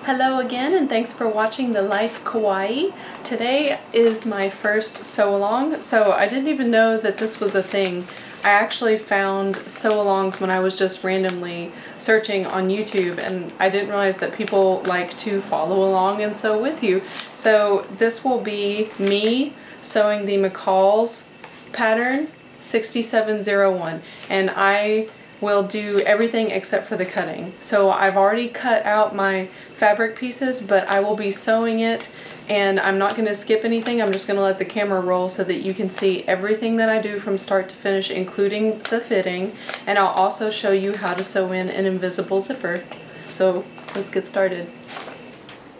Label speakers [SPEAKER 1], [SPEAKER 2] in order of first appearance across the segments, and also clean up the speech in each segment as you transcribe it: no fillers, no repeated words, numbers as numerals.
[SPEAKER 1] Hello again, and thanks for watching The Life Kawaii. Today is my first sew-along, so I didn't even know that this was a thing. I actually found sew-alongs when I was just randomly searching on YouTube, and I didn't realize that people like to follow along and sew with you. So this will be me sewing the McCalls pattern 6701, and I will do everything except for the cutting. So I've already cut out my fabric pieces, but I will be sewing it, and I'm not going to skip anything. I'm just going to let the camera roll so that you can see everything that I do from start to finish, including the fitting, and I'll also show you how to sew in an invisible zipper. So let's get started.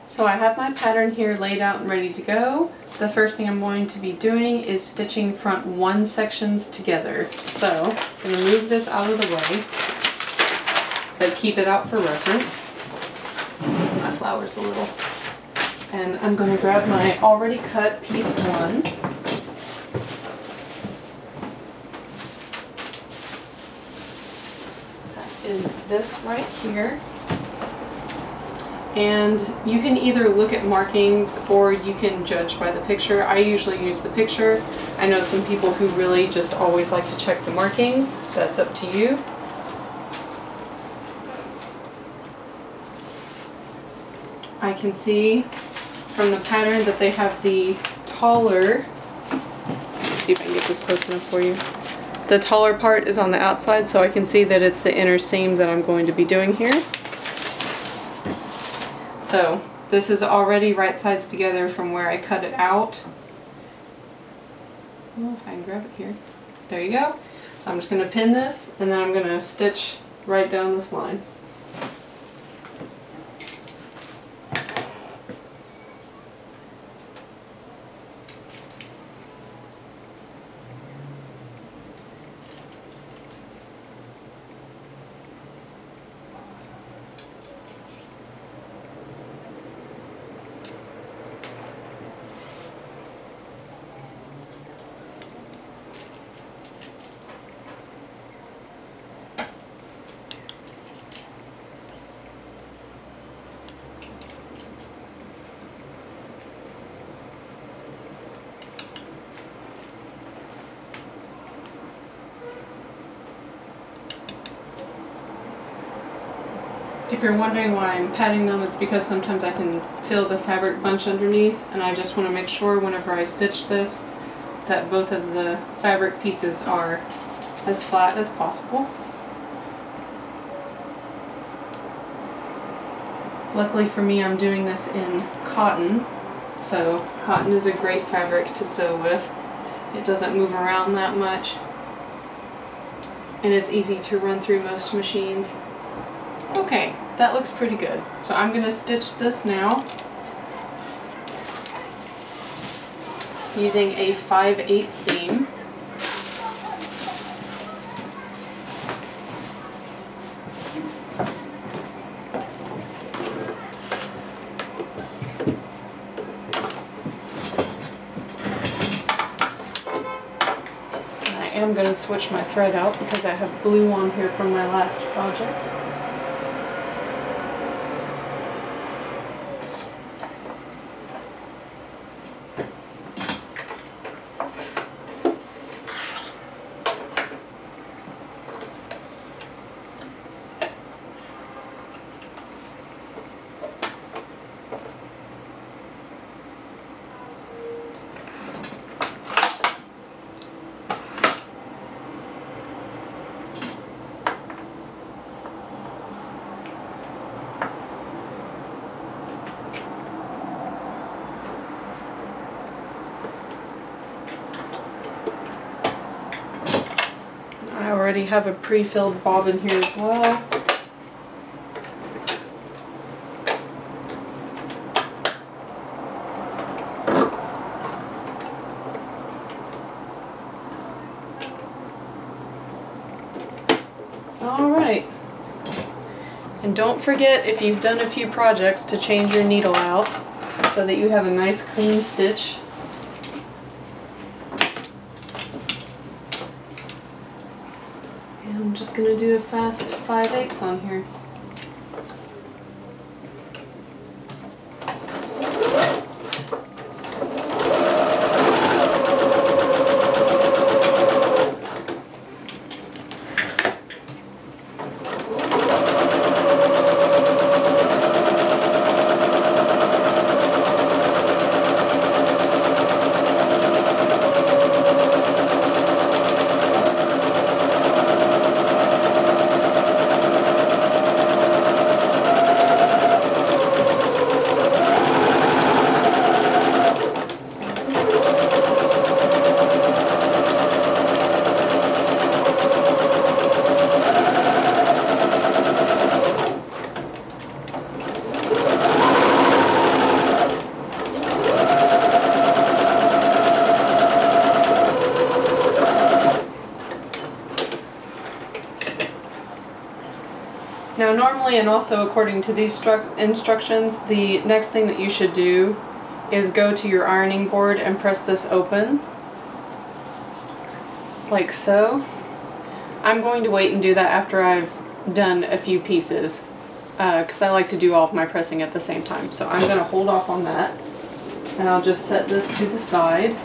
[SPEAKER 1] So I have my pattern here laid out and ready to go. The first thing I'm going to be doing is stitching front one sections together. So I'm going to move this out of the way, but keep it out for reference. My flowers a little. And I'm going to grab my already cut piece one. That is this right here. And you can either look at markings or you can judge by the picture. I usually use the picture. I know some people who really just always like to check the markings. That's up to you. I can see from the pattern that they have the taller, let's see if I can get this close enough for you. The taller part is on the outside, so I can see that it's the inner seam that I'm going to be doing here. So this is already right sides together from where I cut it out. Oh, if I can grab it here. There you go. So I'm just going to pin this, and then I'm going to stitch right down this line. If you're wondering why I'm patting them, it's because sometimes I can feel the fabric bunch underneath, and I just want to make sure whenever I stitch this that both of the fabric pieces are as flat as possible. Luckily for me, I'm doing this in cotton, so cotton is a great fabric to sew with. It doesn't move around that much, and it's easy to run through most machines. Okay, that looks pretty good. So I'm going to stitch this now using a 5/8 seam. I am going to switch my thread out because I have blue on here from my last project. I already have a pre-filled bobbin here as well. Alright. And don't forget, if you've done a few projects, to change your needle out so that you have a nice clean stitch. I'm just going to do a fast 5/8 on here. apparently, and also according to these instructions, the next thing that you should do is go to your ironing board and press this open, like so. I'm going to wait and do that after I've done a few pieces, because I like to do all of my pressing at the same time. So I'm going to hold off on that, and I'll just set this to the side.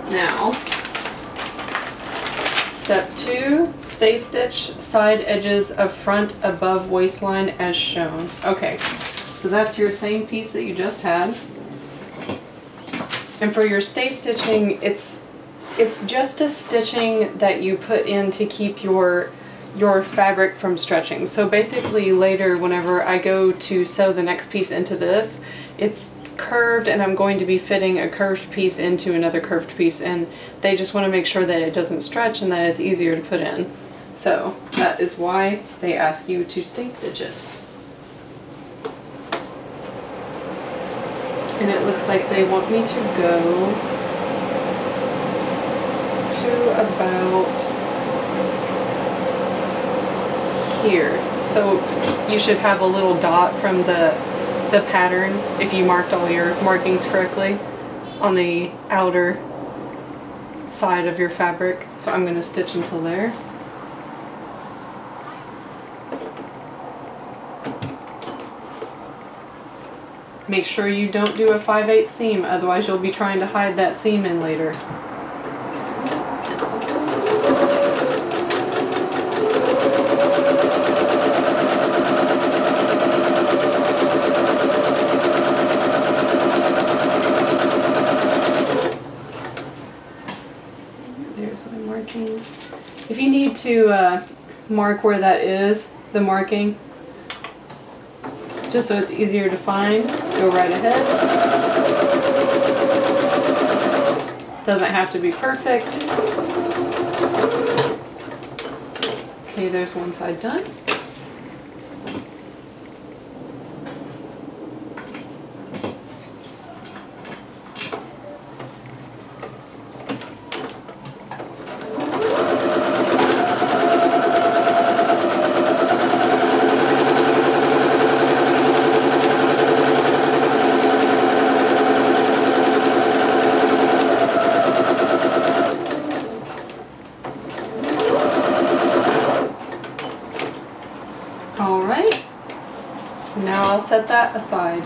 [SPEAKER 1] Now, step 2, stay stitch side edges of front above waistline as shown. Okay, so that's your same piece that you just had. And for your stay stitching, it's just a stitching that you put in to keep your fabric from stretching. So basically later, whenever I go to sew the next piece into this, it's curved and I'm going to be fitting a curved piece into another curved piece, and they just want to make sure that it doesn't stretch and that it's easier to put in. So that is why they ask you to stay stitch it. And it looks like they want me to go to about here. So you should have a little dot from the pattern, if you marked all your markings correctly, on the outer side of your fabric. So I'm going to stitch until there. Make sure you don't do a 5/8 seam, otherwise you'll be trying to hide that seam in later. There's my marking. If you need to mark where that is, the marking, just so it's easier to find, go right ahead. Doesn't have to be perfect. Okay, there's one side done. Alright, now I'll set that aside.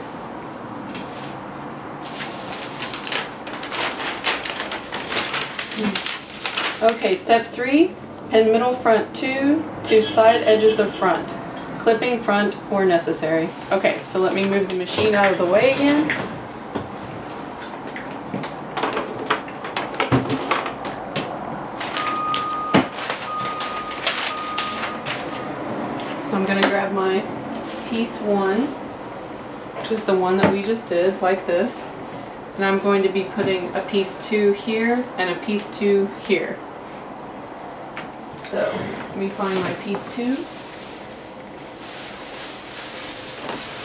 [SPEAKER 1] Okay, step 3, pin middle front 2 to side edges of front, clipping front where necessary. Okay, so let me move the machine out of the way again. So I'm going to grab my piece 1, which is the one that we just did, like this, and I'm going to be putting a piece 2 here and a piece 2 here. So let me find my piece 2.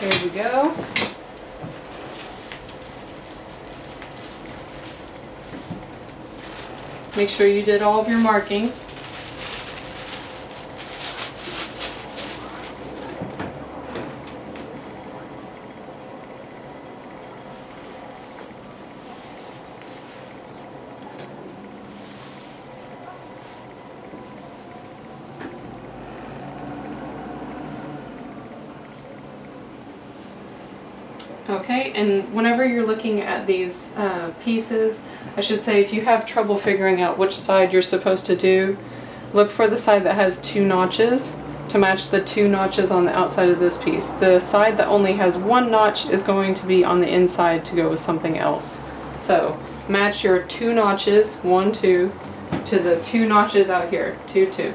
[SPEAKER 1] There we go. Make sure you did all of your markings. Okay, and whenever you're looking at these pieces, I should say, if you have trouble figuring out which side you're supposed to do, look for the side that has 2 notches to match the 2 notches on the outside of this piece. The side that only has 1 notch is going to be on the inside to go with something else. So match your 2 notches, 1, 2, to the 2 notches out here, 2, 2.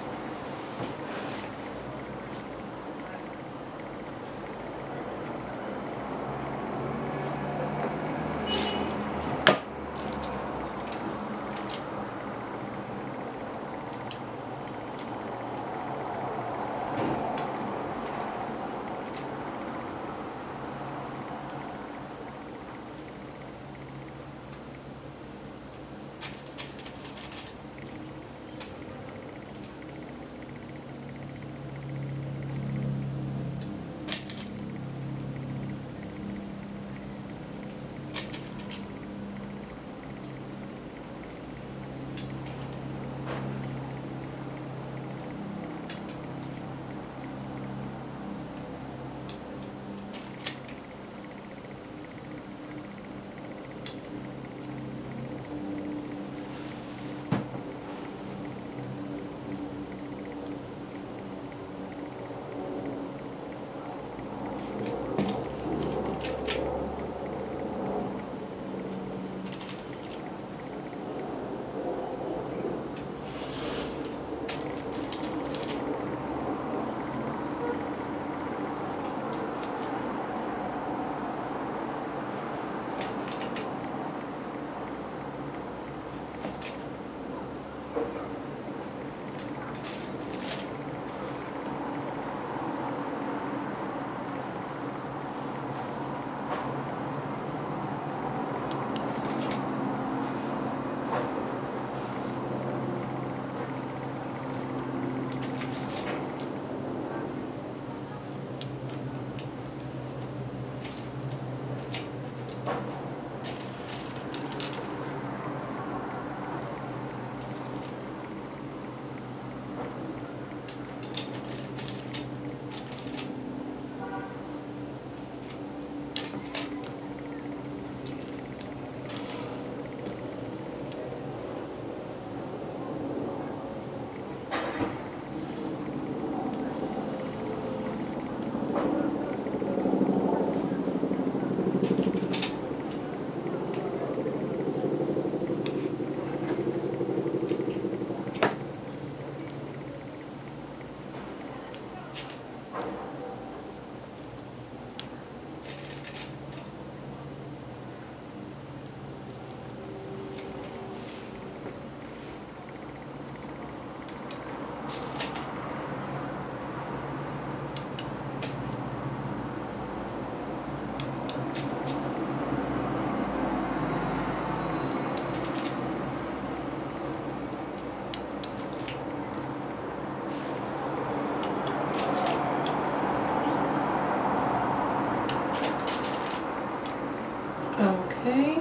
[SPEAKER 1] Okay,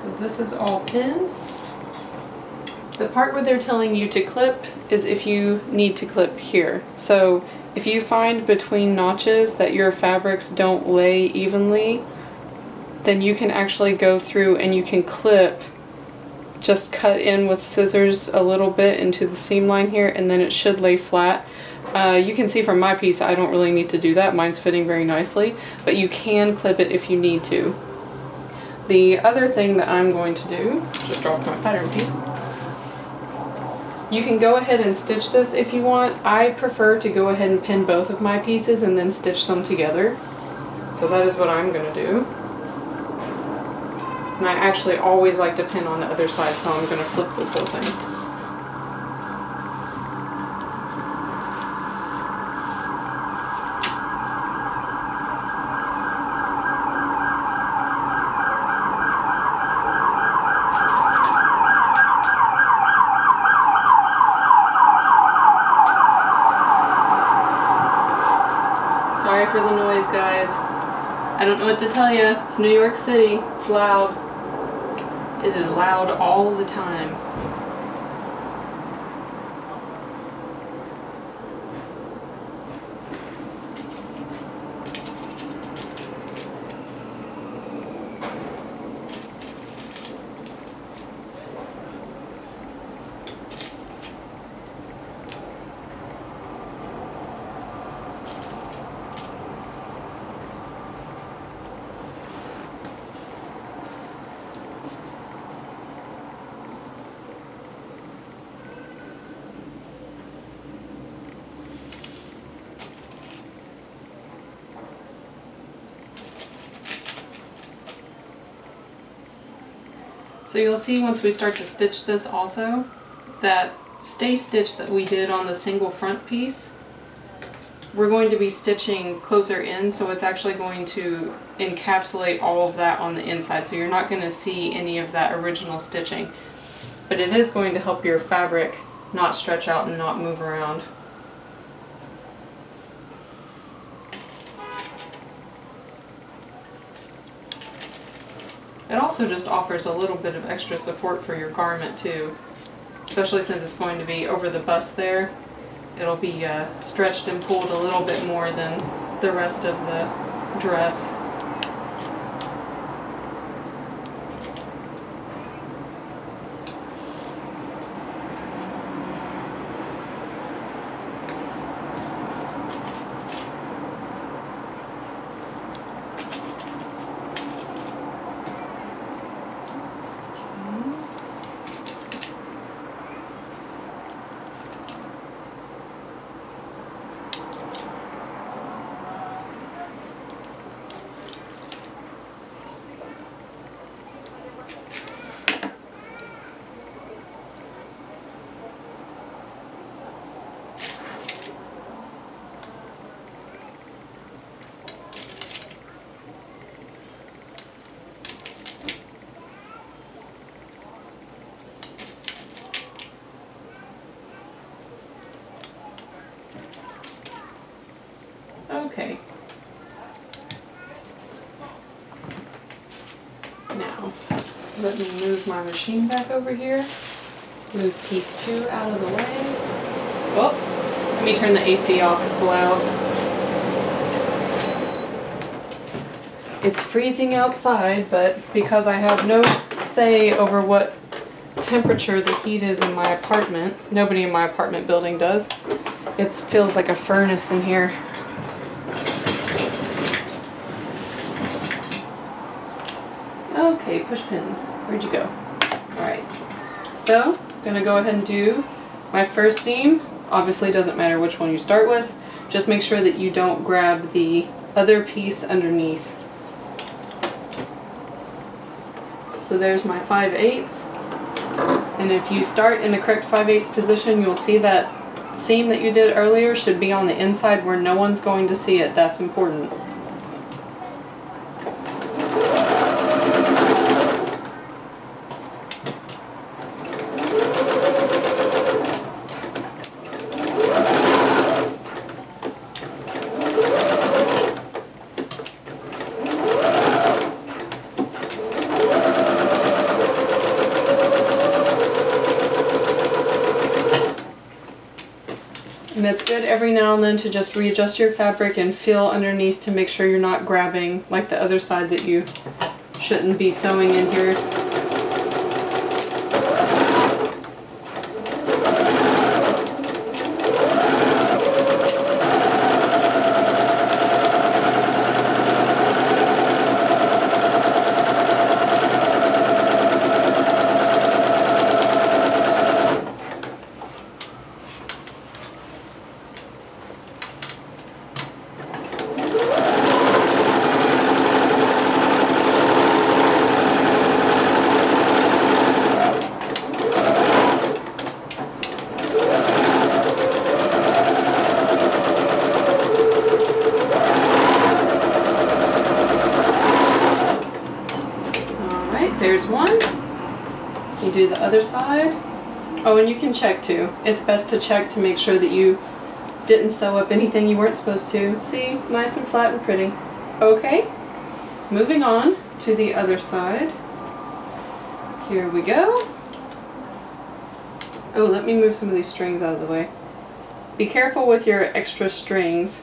[SPEAKER 1] so this is all pinned. The part where they're telling you to clip is if you need to clip here. So if you find between notches that your fabrics don't lay evenly, then you can actually go through and you can clip, just cut in with scissors a little bit into the seam line here, and then it should lay flat. You can see from my piece I don't really need to do that. Mine's fitting very nicely, but you can clip it if you need to. The other thing that I'm going to do, just drop my pattern piece. You can go ahead and stitch this if you want. I prefer to go ahead and pin both of my pieces and then stitch them together. So that is what I'm going to do. And I actually always like to pin on the other side, so I'm going to flip this whole thing. Sorry for the noise, guys. I don't know what to tell you. It's New York City. It's loud. It is loud all the time. So you'll see once we start to stitch this also, that stay stitch that we did on the single front piece, we're going to be stitching closer in, so it's actually going to encapsulate all of that on the inside, so you're not going to see any of that original stitching. But it is going to help your fabric not stretch out and not move around. It also just offers a little bit of extra support for your garment too, especially since it's going to be over the bust there. It'll be stretched and pulled a little bit more than the rest of the dress. Okay. Now, let me move my machine back over here. Move piece 2 out of the way. Oh, let me turn the AC off, it's loud. It's freezing outside, but because I have no say over what temperature the heat is in my apartment, nobody in my apartment building does, it feels like a furnace in here. Okay, push pins. Where'd you go? Alright. So, I'm going to go ahead and do my first seam. Obviously, it doesn't matter which one you start with. Just make sure that you don't grab the other piece underneath. So there's my 5/8. And if you start in the correct 5/8 position, you'll see that seam that you did earlier should be on the inside where no one's going to see it. That's important. it's good every now and then to just readjust your fabric and feel underneath to make sure you're not grabbing like the other side that you shouldn't be sewing in here. There's one. You do the other side. Oh, and you can check too. It's best to check to make sure that you didn't sew up anything you weren't supposed to. See? Nice and flat and pretty. Okay. Moving on to the other side. Here we go. Oh, let me move some of these strings out of the way. Be careful with your extra strings.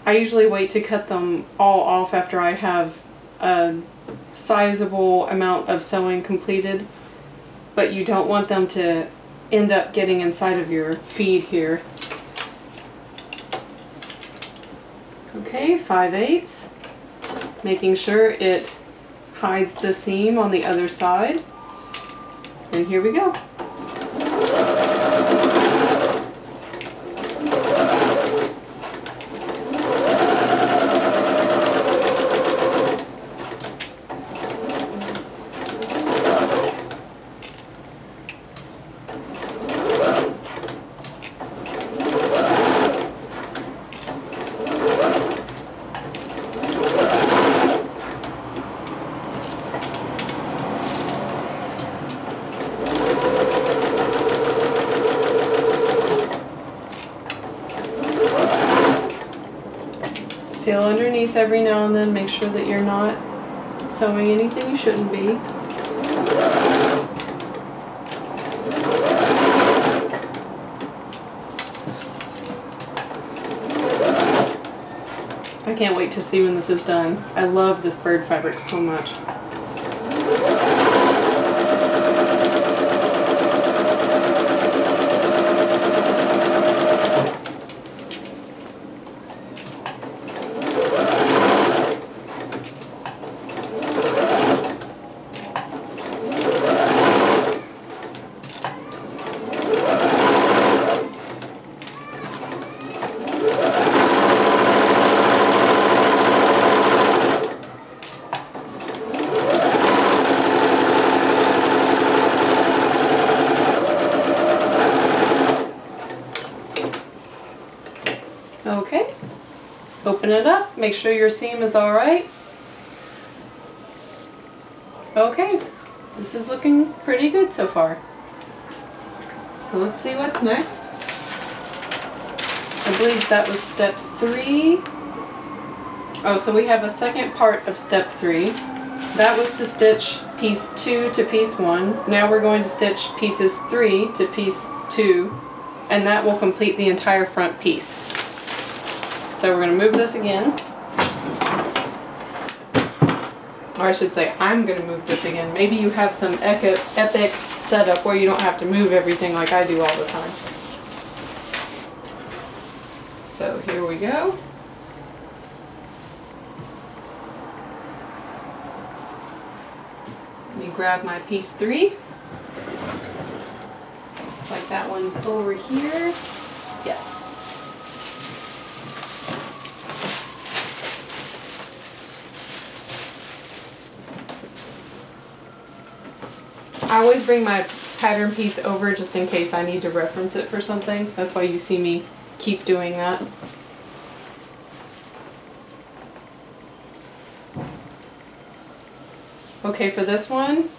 [SPEAKER 1] I usually wait to cut them all off after I have a sizable amount of sewing completed, but you don't want them to end up getting inside of your feed here. Okay, 5/8, making sure it hides the seam on the other side, and here we go. Feel underneath every now and then, make sure that you're not sewing anything you shouldn't be. I can't wait to see when this is done. I love this bird fabric so much. Okay, open it up, make sure your seam is alright. Okay, this is looking pretty good so far. So let's see what's next. I believe that was step 3. Oh, so we have a second part of step 3. That was to stitch piece 2 to piece 1. Now we're going to stitch pieces 3 to piece 2, and that will complete the entire front piece. So we're going to move this again. Or I should say, I'm going to move this again. Maybe you have some epic setup where you don't have to move everything like I do all the time. So here we go. Let me grab my piece 3. Like that one's over here. Yes. I always bring my pattern piece over just in case I need to reference it for something. That's why you see me keep doing that. Okay, for this one,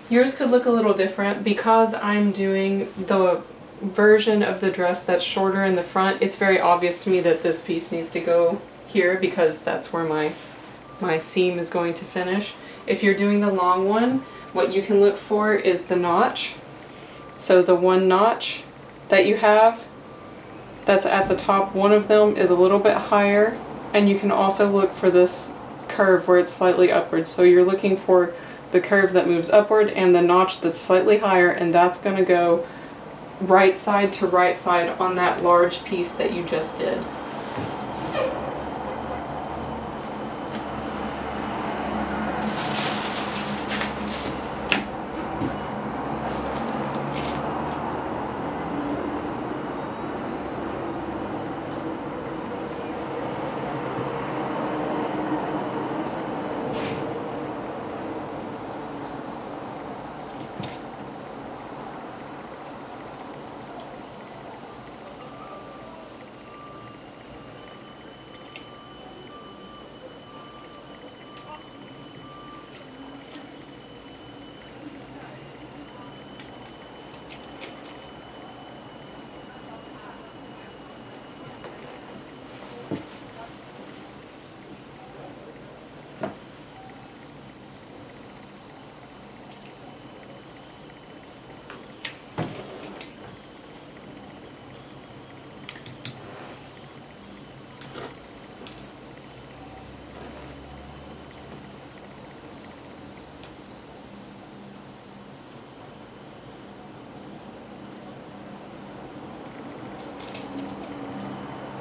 [SPEAKER 1] yours could look a little different because I'm doing the version of the dress that's shorter in the front. It's very obvious to me that this piece needs to go here because that's where my seam is going to finish. If you're doing the long one, what you can look for is the notch. So the one notch that you have that's at the top, one of them is a little bit higher, and you can also look for this curve where it's slightly upwards. So you're looking for the curve that moves upward and the notch that's slightly higher, and that's going to go right side to right side on that large piece that you just did.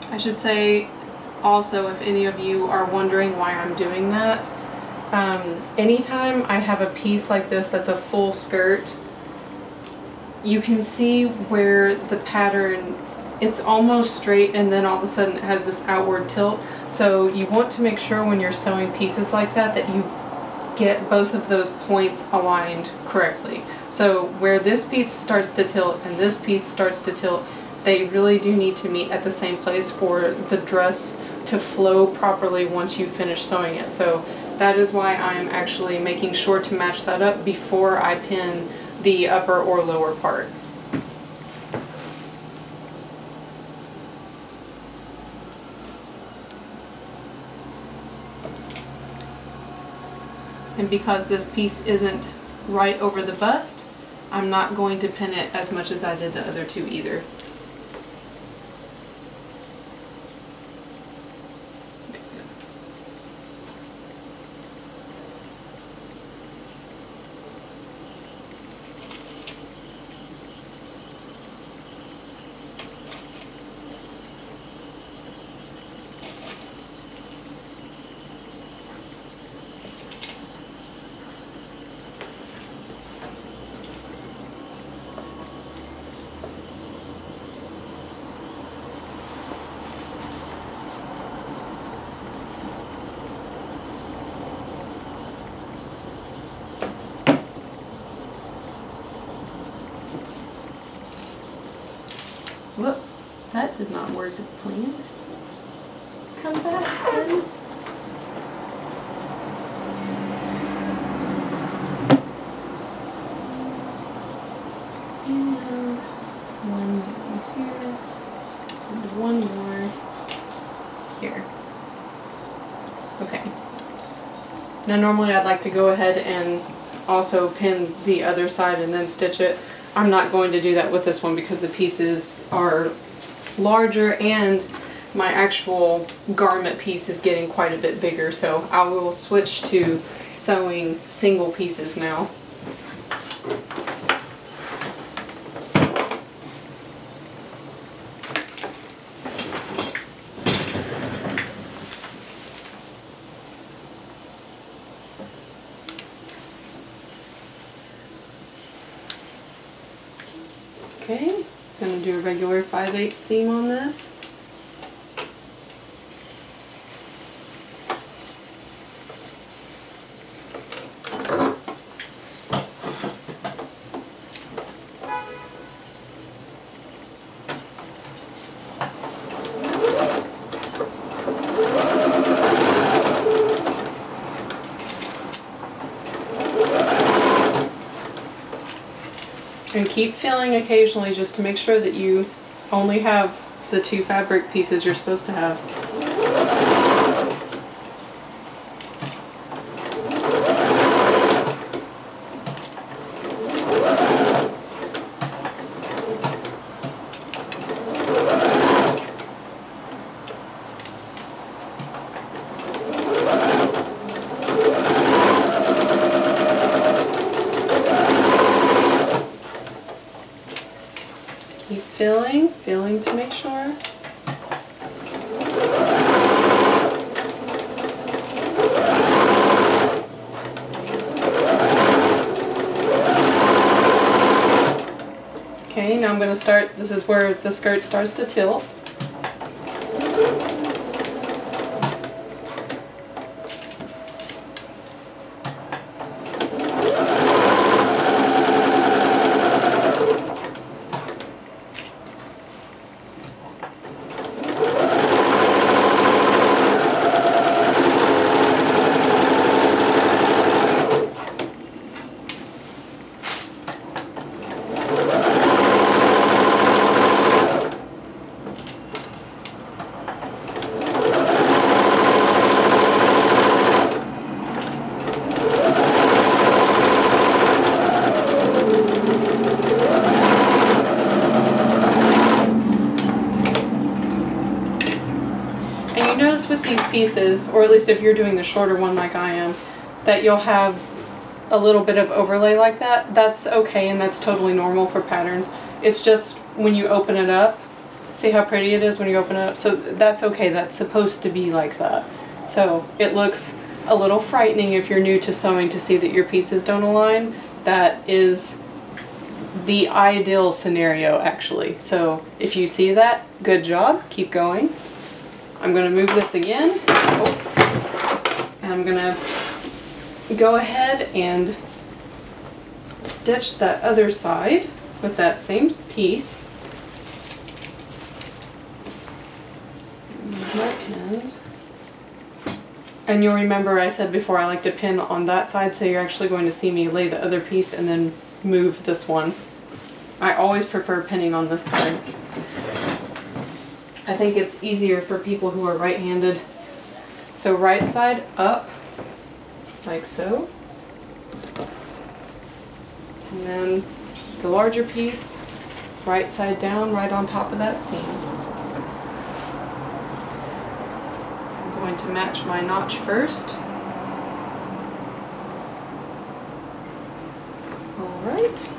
[SPEAKER 1] I should say also, if any of you are wondering why I'm doing that, anytime I have a piece like this that's a full skirt, you can see where the pattern, it's almost straight and then all of a sudden it has this outward tilt. So you want to make sure when you're sewing pieces like that that you get both of those points aligned correctly. So where this piece starts to tilt and this piece starts to tilt, they really do need to meet at the same place for the dress to flow properly once you finish sewing it. So that is why I'm actually making sure to match that up before I pin the upper or lower part. And because this piece isn't right over the bust, I'm not going to pin it as much as I did the other two either. Whoop, that did not work as planned. Come back, friends. And one down here, and one more here. Okay. Now normally I'd like to go ahead and also pin the other side and then stitch it. I'm not going to do that with this one because the pieces are larger and my actual garment piece is getting quite a bit bigger, so I will switch to sewing single pieces now. Okay, gonna do a regular 5/8 seam on this. And keep feeling occasionally just to make sure that you only have the two fabric pieces you're supposed to have. start, this is where the skirt starts to tilt. With these pieces, or at least if you're doing the shorter one like I am, that you'll have a little bit of overlay like that. That's okay, and that's totally normal for patterns. It's just when you open it up, see how pretty it is when you open it up? So that's okay, that's supposed to be like that. So it looks a little frightening if you're new to sewing to see that your pieces don't align. That is the ideal scenario, actually. So if you see that, good job, keep going. I'm going to move this again, and I'm going to go ahead and stitch that other side with that same piece. Use my pins. And you'll remember I said before I like to pin on that side, so you're actually going to see me lay the other piece and then move this one. I always prefer pinning on this side. I think it's easier for people who are right-handed. So right side up, like so. And then the larger piece, right side down, right on top of that seam. I'm going to match my notch first. All right.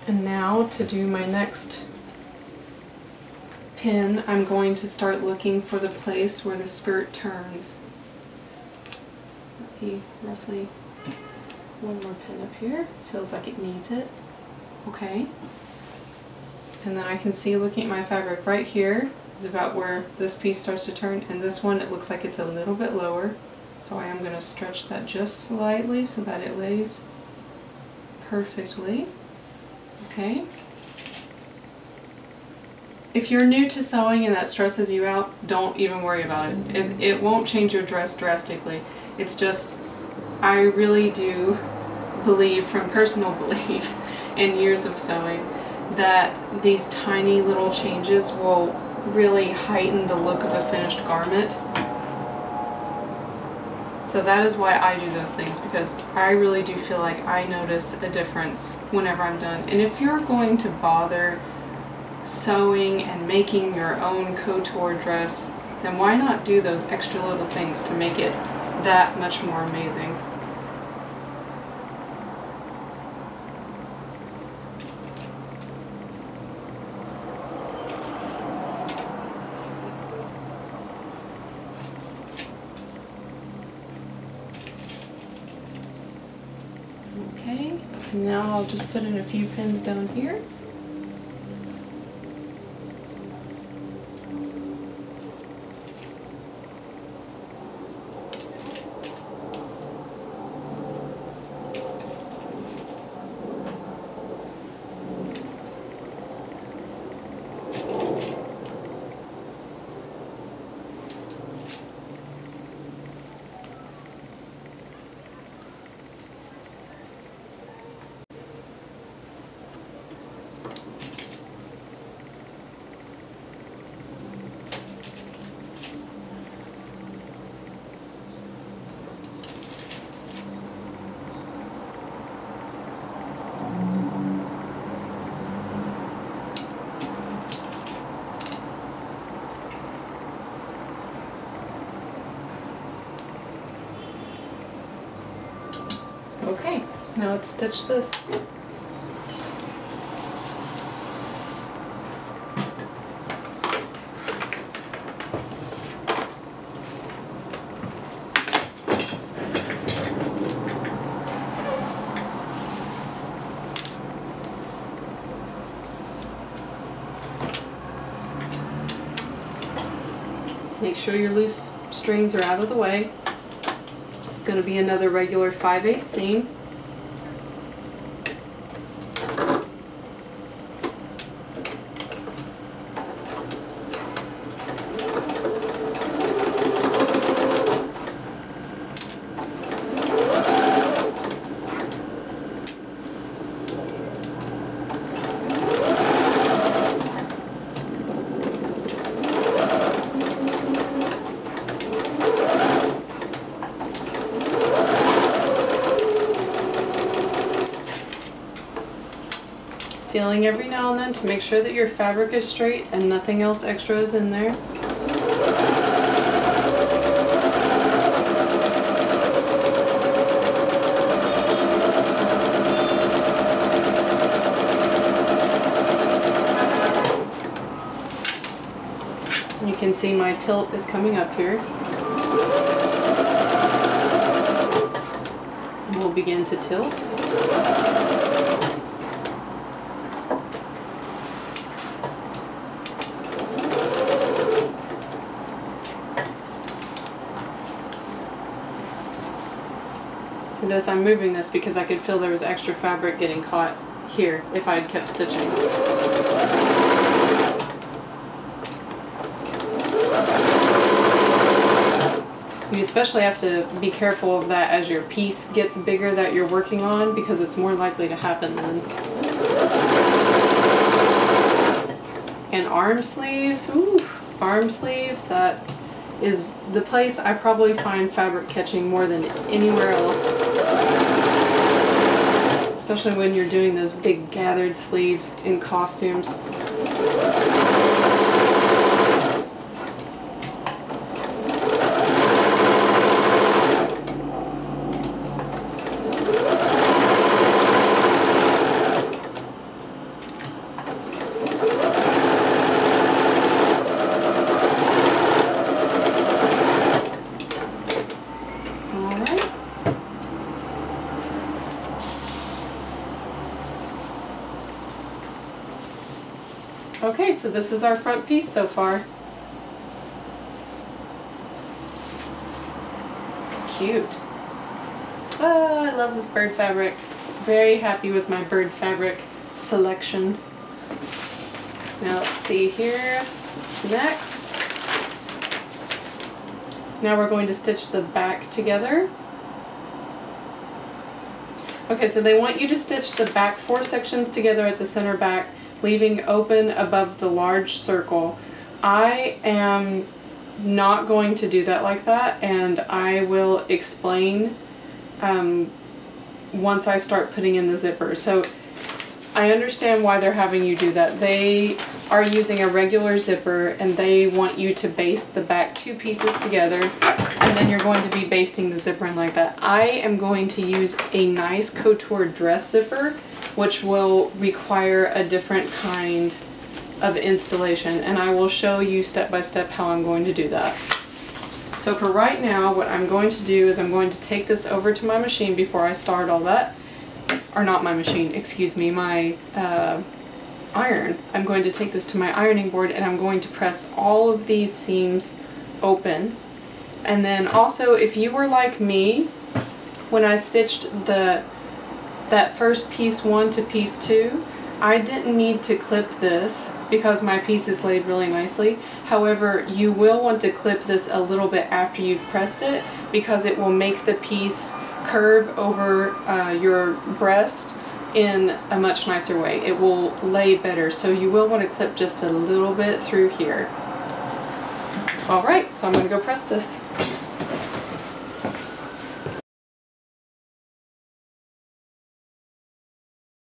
[SPEAKER 1] And now to do my next pin, I'm going to start looking for the place where the skirt turns. Maybe roughly one more pin up here. Feels like it needs it. Okay. And then I can see, looking at my fabric, right here is about where this piece starts to turn, and this one, it looks like it's a little bit lower. So I am going to stretch that just slightly so that it lays perfectly. Okay. If you're new to sewing and that stresses you out, don't even worry about it. It won't change your dress drastically. It's just, I really do believe, from personal belief and years of sewing, that these tiny little changes will really heighten the look of a finished garment. So that is why I do those things, because I really do feel like I notice a difference whenever I'm done. And if you're going to bother sewing and making your own couture dress, then why not do those extra little things to make it that much more amazing? Okay, and now I'll just put in a few pins down here. Okay, now let's stitch this. Make sure your loose strings are out of the way. It's going to be another regular 5/8 seam. Feeling every now and then to make sure that your fabric is straight and nothing else extra is in there. You can see my tilt is coming up here. We'll begin to tilt. This, I'm moving this because I could feel there was extra fabric getting caught here if I had kept stitching. You especially have to be careful of that as your piece gets bigger that you're working on, because it's more likely to happen then. And arm sleeves, ooh, arm sleeves, that is the place I probably find fabric catching more than anywhere else. Especially when you're doing those big gathered sleeves in costumes. Okay, so this is our front piece so far. Cute. Oh, I love this bird fabric. Very happy with my bird fabric selection. Now let's see here. What's next? Now we're going to stitch the back together. Okay, so they want you to stitch the back 4 sections together at the center back, leaving open above the large circle. I am not going to do that like that, and I will explain once I start putting in the zipper. So I understand why they're having you do that. They are using a regular zipper and they want you to baste the back 2 pieces together, and then you're going to be basting the zipper in like that. I am going to use a nice couture dress zipper, which will require a different kind of installation, and I will show you step by step how I'm going to do that. So for right now, what I'm going to do is I'm going to take this over to my machine before I start all that. Or not my machine, excuse me, my iron. I'm going to take this to my ironing board and I'm going to press all of these seams open. And then also, if you were like me, when I stitched that first piece 1 to piece 2, I didn't need to clip this because my piece is laid really nicely. However, you will want to clip this a little bit after you've pressed it, because it will make the piece curve over your breast in a much nicer way. It will lay better, so you will want to clip just a little bit through here. Alright, so I'm going to go press this.